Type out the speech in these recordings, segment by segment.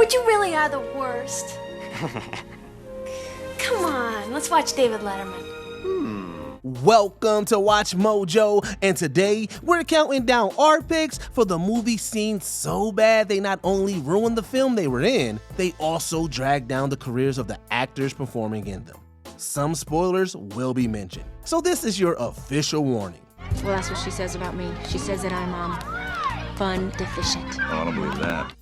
But you really are the worst. Come on, let's watch David Letterman. Welcome to Watch Mojo, and today we're counting down our picks for the movie scenes so bad they not only ruined the film they were in, they also dragged down the careers of the actors performing in them. Some spoilers will be mentioned, so this is your official warning. Well, that's what she says about me. She says that I'm, fun deficient. I don't believe that.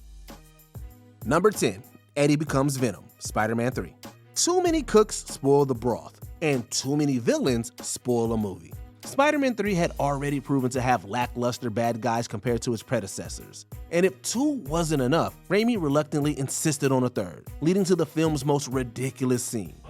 Number 10, Eddie becomes Venom, Spider-Man 3. Too many cooks spoil the broth, and too many villains spoil a movie. Spider-Man 3 had already proven to have lackluster bad guys compared to its predecessors. And if 2 wasn't enough, Raimi reluctantly insisted on a third, leading to the film's most ridiculous scene.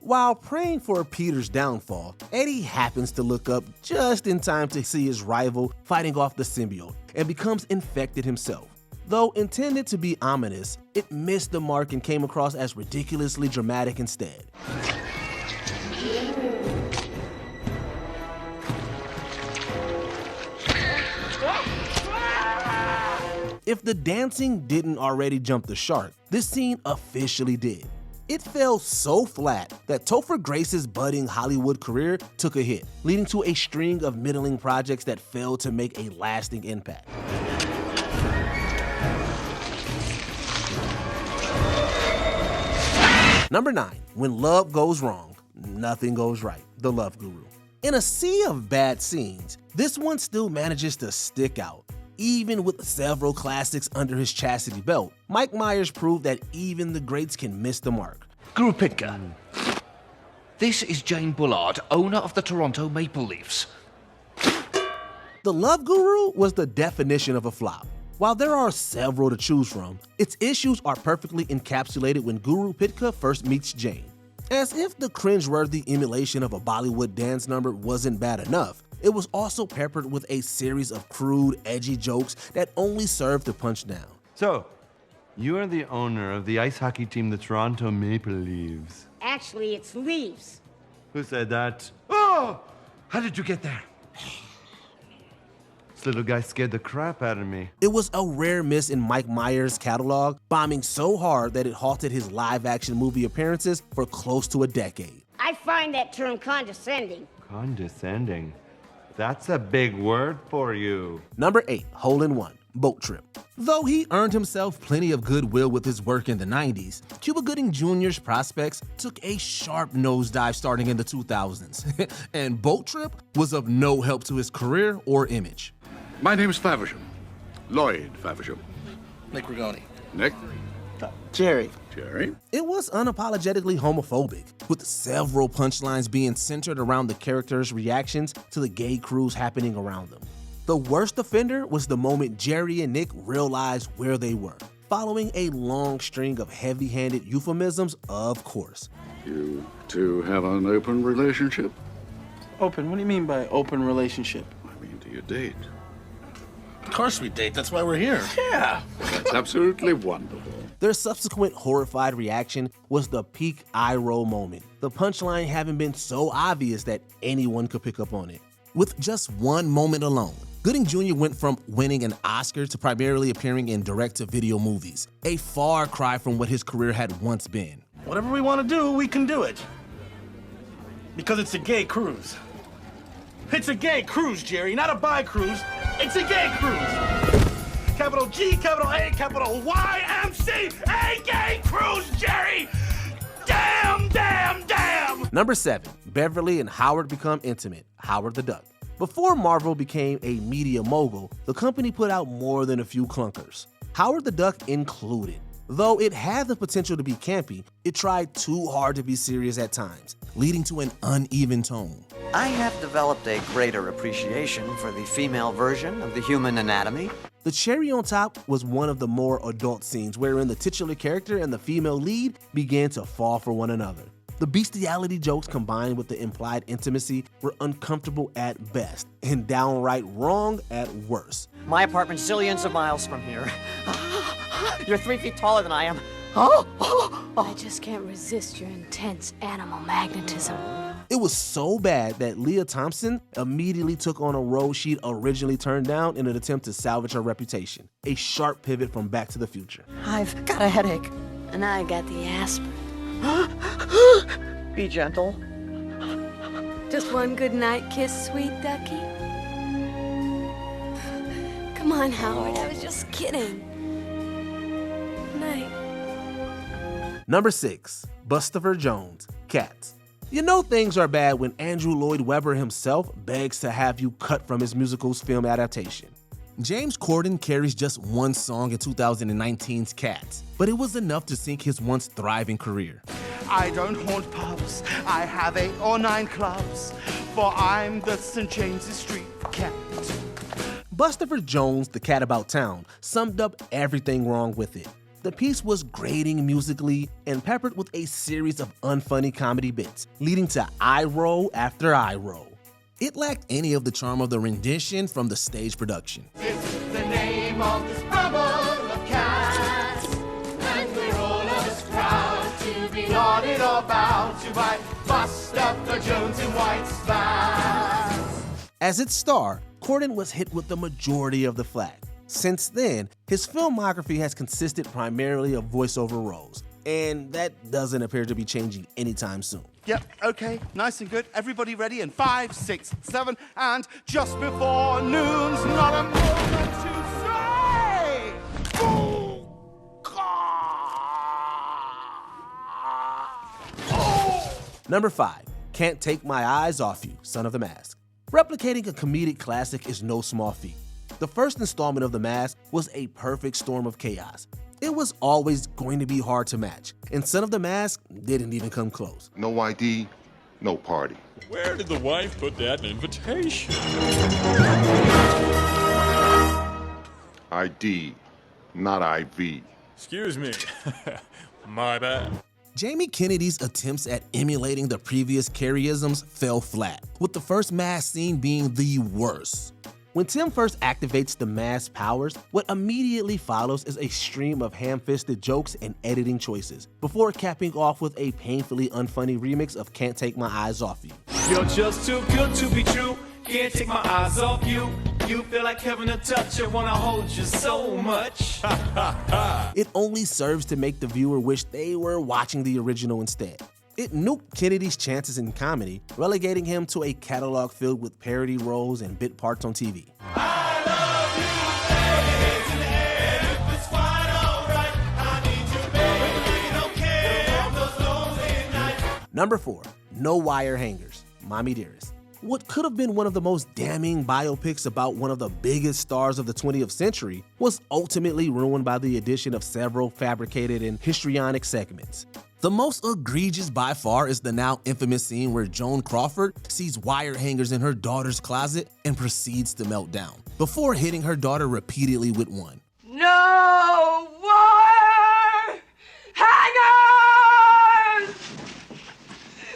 While praying for Peter's downfall, Eddie happens to look up just in time to see his rival fighting off the symbiote and becomes infected himself. Though intended to be ominous, it missed the mark and came across as ridiculously dramatic instead. If the dancing didn't already jump the shark, this scene officially did. It fell so flat that Topher Grace's budding Hollywood career took a hit, leading to a string of middling projects that failed to make a lasting impact. Number 9, when love goes wrong, nothing goes right, The Love Guru. In a sea of bad scenes, this one still manages to stick out. Even with several classics under his chastity belt, Mike Myers proved that even the greats can miss the mark. Guru Pitka. This is Jane Bullard, owner of the Toronto Maple Leafs. The Love Guru was the definition of a flop. While there are several to choose from, its issues are perfectly encapsulated when Guru Pitka first meets Jane. As if the cringe-worthy emulation of a Bollywood dance number wasn't bad enough, it was also peppered with a series of crude, edgy jokes that only served to punch down. So, you are the owner of the ice hockey team, the Toronto Maple Leafs. Actually, it's Leaves. Who said that? Oh! How did you get there? This little guy scared the crap out of me. It was a rare miss in Mike Myers' catalog, bombing so hard that it halted his live-action movie appearances for close to a decade. I find that term condescending. Condescending. That's a big word for you. Number 8, Hole in One, Boat Trip. Though he earned himself plenty of goodwill with his work in the 90s, Cuba Gooding Jr.'s prospects took a sharp nosedive starting in the 2000s, and Boat Trip was of no help to his career or image. My name is Faversham. Lloyd Faversham. Nick Rigoni. Nick? Jerry. Jerry? It was unapologetically homophobic, with several punchlines being centered around the characters' reactions to the gay cruise happening around them. The worst offender was the moment Jerry and Nick realized where they were, following a long string of heavy-handed euphemisms, of course. You two have an open relationship? Open? What do you mean by open relationship? I mean, do you date? Of course we date. That's why we're here. Yeah. That's absolutely wonderful. Their subsequent horrified reaction was the peak eye roll moment, the punchline having been so obvious that anyone could pick up on it. With just one moment alone, Gooding Jr. went from winning an Oscar to primarily appearing in direct-to-video movies, a far cry from what his career had once been. Whatever we want to do, we can do it. Because it's a gay cruise. It's a gay cruise, Jerry, not a bi cruise. It's a gay cruise. Capital G, capital A, capital Y, MC, a gay cruise, Jerry! Damn, damn, damn! Number 7, Beverly and Howard become intimate, Howard the Duck. Before Marvel became a media mogul, the company put out more than a few clunkers, Howard the Duck included. Though it had the potential to be campy, it tried too hard to be serious at times, leading to an uneven tone. I have developed a greater appreciation for the female version of the human anatomy. The cherry on top was one of the more adult scenes wherein the titular character and the female lead began to fall for one another. The bestiality jokes combined with the implied intimacy were uncomfortable at best and downright wrong at worst. My apartment's zillions of miles from here. You're 3 feet taller than I am. Oh. I just can't resist your intense animal magnetism. It was so bad that Leah Thompson immediately took on a role she'd originally turned down in an attempt to salvage her reputation. A sharp pivot from Back to the Future. I've got a headache. And I got the aspirin. Be gentle. Just one good night kiss, sweet ducky. Come on, Howard, I was just kidding. Night. Number 6, Bustopher Jones, Cats. You know things are bad when Andrew Lloyd Webber himself begs to have you cut from his musical's film adaptation. James Corden carries just one song in 2019's Cats, but it was enough to sink his once thriving career. I don't haunt pubs, I have 8 or 9 clubs, for I'm the St. James's Street cat. Bustopher Jones, The Cat About Town, summed up everything wrong with it. The piece was grating musically and peppered with a series of unfunny comedy bits, leading to eye roll after eye roll. It lacked any of the charm of the rendition from the stage production. It's the name of this bubble of cats, and we're all of us proud to be lauded or bowed to by Bustopher Jones in white spats. As its star, Corden was hit with the majority of the flack. Since then, his filmography has consisted primarily of voiceover roles, and that doesn't appear to be changing anytime soon. Yep, okay, nice and good. Everybody ready? And 5, 6, 7, and just before noon's not a moment to say. Oh, oh. Number 5, Can't Take My Eyes Off You, Son of the Mask. Replicating a comedic classic is no small feat. The first installment of The Mask was a perfect storm of chaos. It was always going to be hard to match, and Son of the Mask didn't even come close. No ID, no party. Where did the wife put that invitation? ID, not IV. Excuse me. My bad. Jamie Kennedy's attempts at emulating the previous Carrie-isms fell flat, with the first mask scene being the worst. When Tim first activates the mask's powers, what immediately follows is a stream of ham-fisted jokes and editing choices, before capping off with a painfully unfunny remix of Can't Take My Eyes Off You. You're just too good to be true, can't take my eyes off you. You feel like having a touch, I wanna hold you so much. It only serves to make the viewer wish they were watching the original instead. It nuked Kennedy's chances in comedy, relegating him to a catalog filled with parody roles and bit parts on TV. Number 4, No Wire Hangers, Mommy Dearest. What could have been one of the most damning biopics about one of the biggest stars of the 20th century was ultimately ruined by the addition of several fabricated and histrionic segments. The most egregious by far is the now infamous scene where Joan Crawford sees wire hangers in her daughter's closet and proceeds to melt down, before hitting her daughter repeatedly with one. No wire hangers!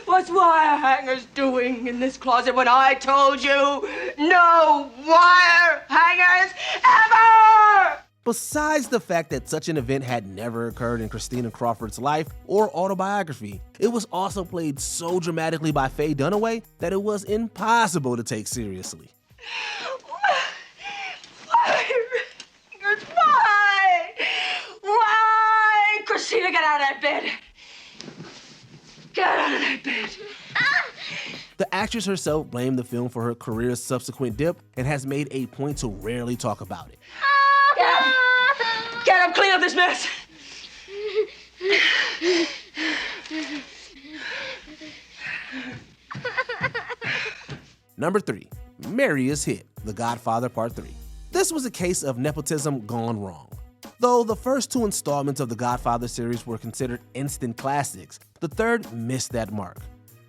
What's wire hangers doing in this closet when I told you no wire hangers ever? Besides the fact that such an event had never occurred in Christina Crawford's life or autobiography, it was also played so dramatically by Faye Dunaway that it was impossible to take seriously. Why? Christina, get out of that bed. Get out of that bed. The actress herself blamed the film for her career's subsequent dip and has made a point to rarely talk about it. Get up, clean up this mess. Number 3, Marius Hit, The Godfather Part 3. This was a case of nepotism gone wrong. Though the first 2 installments of the Godfather series were considered instant classics, the third missed that mark.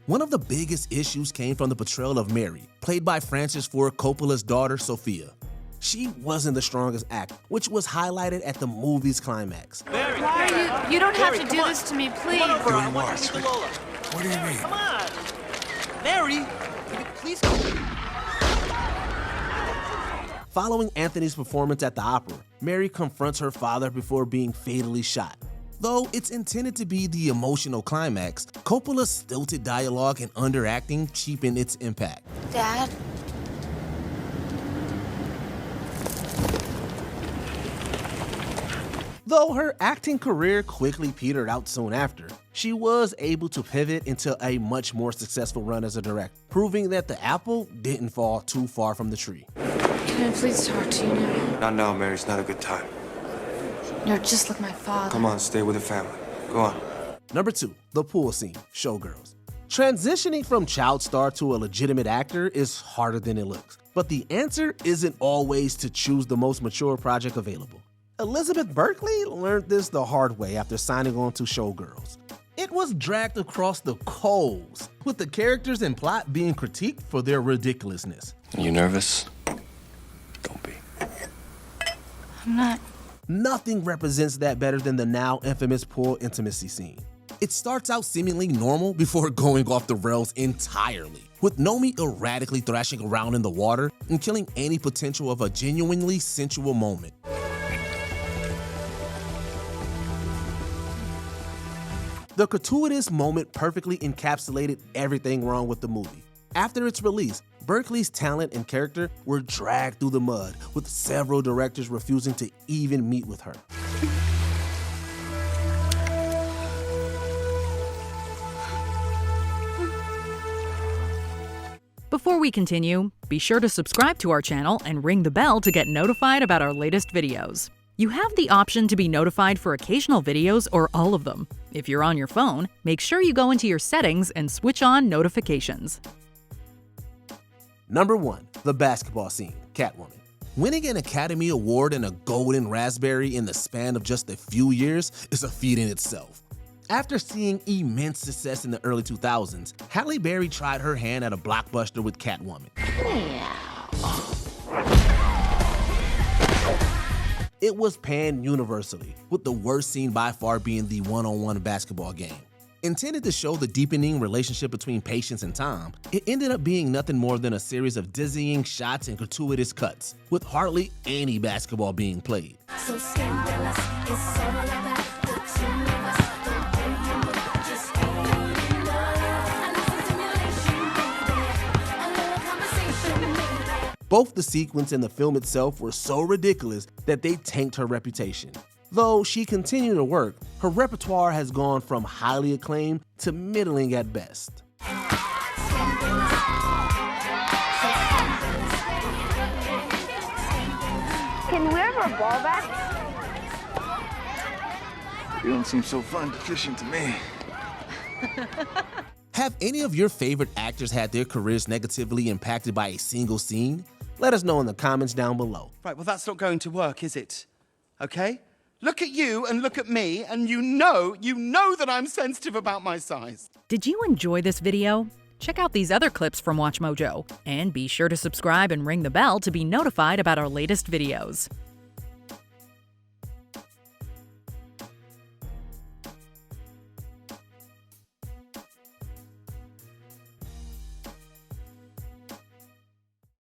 One of the biggest issues came from the portrayal of Mary, played by Francis Ford Coppola's daughter, Sophia. She wasn't the strongest act, which was highlighted at the movie's climax. Why are you don't have to do this to me, please. Doing what? What do you mean? Come on. Mary, please come. Following Anthony's performance at the opera, Mary confronts her father before being fatally shot. Though it's intended to be the emotional climax, Coppola's stilted dialogue and underacting cheapen its impact. Dad? Though her acting career quickly petered out soon after, she was able to pivot into a much more successful run as a director, proving that the apple didn't fall too far from the tree. Can I please talk to you now? Not now, Mary. It's not a good time. You're just like my father. Come on, stay with the family. Go on. Number 2, the pool scene, Showgirls. Transitioning from child star to a legitimate actor is harder than it looks, but the answer isn't always to choose the most mature project available. Elizabeth Berkley learned this the hard way after signing on to Showgirls. It was dragged across the coals, with the characters and plot being critiqued for their ridiculousness. You nervous? I'm not. Nothing represents that better than the now infamous pool intimacy scene. It starts out seemingly normal before going off the rails entirely, with Nomi erratically thrashing around in the water and killing any potential of a genuinely sensual moment. The gratuitous moment perfectly encapsulated everything wrong with the movie. After its release, Berkley's talent and character were dragged through the mud, with several directors refusing to even meet with her. Before we continue, be sure to subscribe to our channel and ring the bell to get notified about our latest videos. You have the option to be notified for occasional videos or all of them. If you're on your phone, make sure you go into your settings and switch on notifications. Number 1, the basketball scene, Catwoman. Winning an Academy Award and a Golden Raspberry in the span of just a few years is a feat in itself. After seeing immense success in the early 2000s, Halle Berry tried her hand at a blockbuster with Catwoman. It was panned universally, with the worst scene by far being the one-on-one basketball game. Intended to show the deepening relationship between Patience and Tom, it ended up being nothing more than a series of dizzying shots and gratuitous cuts, with hardly any basketball being played. So scandalous, it's all about the two of us. The way you look, just ain't enough. A little stimulation, baby. A little conversation, baby. Both the sequence and the film itself were so ridiculous that they tanked her reputation. Though she continued to work, her repertoire has gone from highly acclaimed to middling at best. Can we have our ball back? You don't seem so fun to fishing to me. Have any of your favorite actors had their careers negatively impacted by a single scene? Let us know in the comments down below. Right, well that's not going to work, is it? Okay? Look at you and look at me, and you know that I'm sensitive about my size. Did you enjoy this video? Check out these other clips from WatchMojo, and be sure to subscribe and ring the bell to be notified about our latest videos.